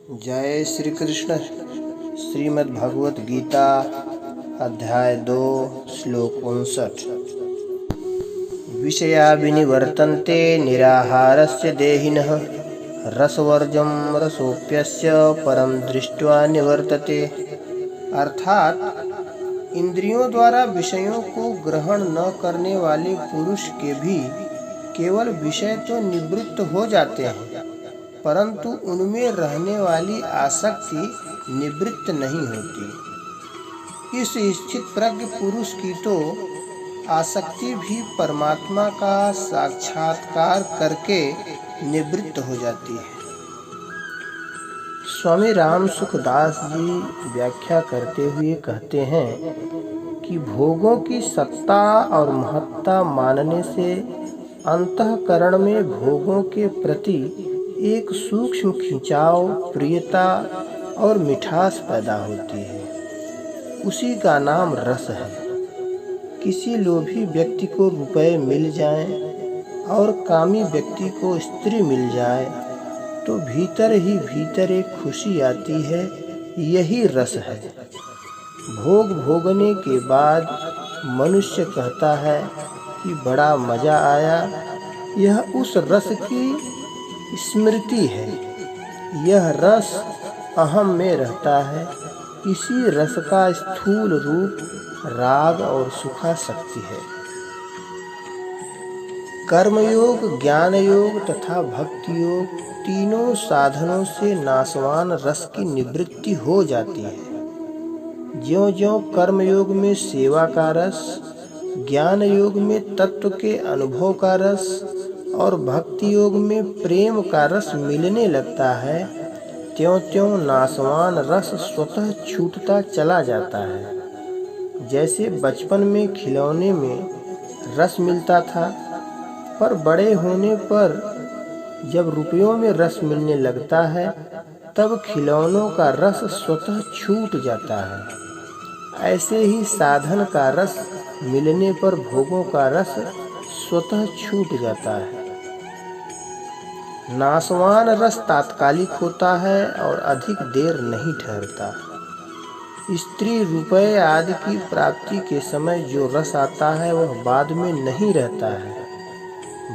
जय श्री कृष्ण। श्रीमद् भगवत गीता अध्याय 2 श्लोक 59। विषया विनिवर्तन्ते निराहारस्य देहिनः रसवर्जं रसोप्यस्य परम दृष्ट्वा निवर्तते। अर्थात इंद्रियों द्वारा विषयों को ग्रहण न करने वाले पुरुष के भी केवल विषय तो निवृत्त हो जाते हैं, परंतु उनमें रहने वाली आसक्ति निवृत्त नहीं होती। इस स्थित प्रज्ञ पुरुष की तो आसक्ति भी परमात्मा का साक्षात्कार करके निवृत्त हो जाती है। स्वामी राम सुखदास जी व्याख्या करते हुए कहते हैं कि भोगों की सत्ता और महत्ता मानने से अंतःकरण में भोगों के प्रति एक सूक्ष्म खिंचाव, प्रियता और मिठास पैदा होती है। उसी का नाम रस है। किसी लोभी व्यक्ति को रुपए मिल जाएं और कामी व्यक्ति को स्त्री मिल जाए तो भीतर ही भीतर एक खुशी आती है। यही रस है। भोग भोगने के बाद मनुष्य कहता है कि बड़ा मजा आया। यह उस रस की स्मृति है। यह रस अहम में रहता है। इसी रस का स्थूल रूप राग और सुखासक्ति है। कर्मयोग, ज्ञान योग तथा भक्ति योग तीनों साधनों से नाशवान रस की निवृत्ति हो जाती है। ज्यों-ज्यों कर्मयोग में सेवा का रस, ज्ञान योग में तत्व के अनुभव का रस और भक्ति योग में प्रेम का रस मिलने लगता है, त्यों-त्यों नाशवान रस स्वतः छूटता चला जाता है। जैसे बचपन में खिलौने में रस मिलता था, पर बड़े होने पर जब रुपयों में रस मिलने लगता है, तब खिलौनों का रस स्वतः छूट जाता है। ऐसे ही साधन का रस मिलने पर भोगों का रस स्वतः छूट जाता है। नाशवान रस तात्कालिक होता है और अधिक देर नहीं ठहरता। स्त्री, रुपए आदि की प्राप्ति के समय जो रस आता है वह बाद में नहीं रहता है।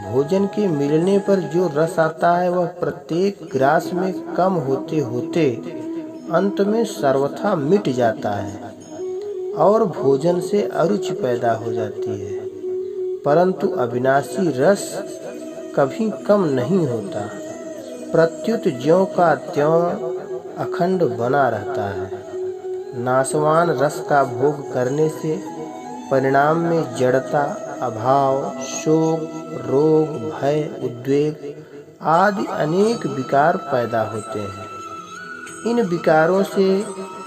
भोजन के मिलने पर जो रस आता है वह प्रत्येक ग्रास में कम होते होते अंत में सर्वथा मिट जाता है और भोजन से अरुचि पैदा हो जाती है। परंतु अविनाशी रस कभी कम नहीं होता, प्रत्युत ज्यों का त्यों अखंड बना रहता है। नाशवान रस का भोग करने से परिणाम में जड़ता, अभाव, शोक, रोग, भय, उद्वेग आदि अनेक विकार पैदा होते हैं। इन विकारों से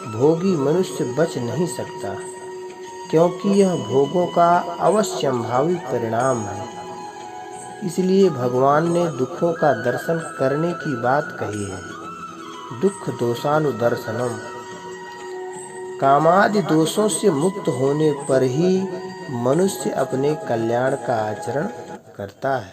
भोगी मनुष्य बच नहीं सकता, क्योंकि यह भोगों का अवश्यंभावी परिणाम है। इसलिए भगवान ने दुखों का दर्शन करने की बात कही है। दुख दोषानुदर्शनम। कामादि दोषों से मुक्त होने पर ही मनुष्य अपने कल्याण का आचरण करता है।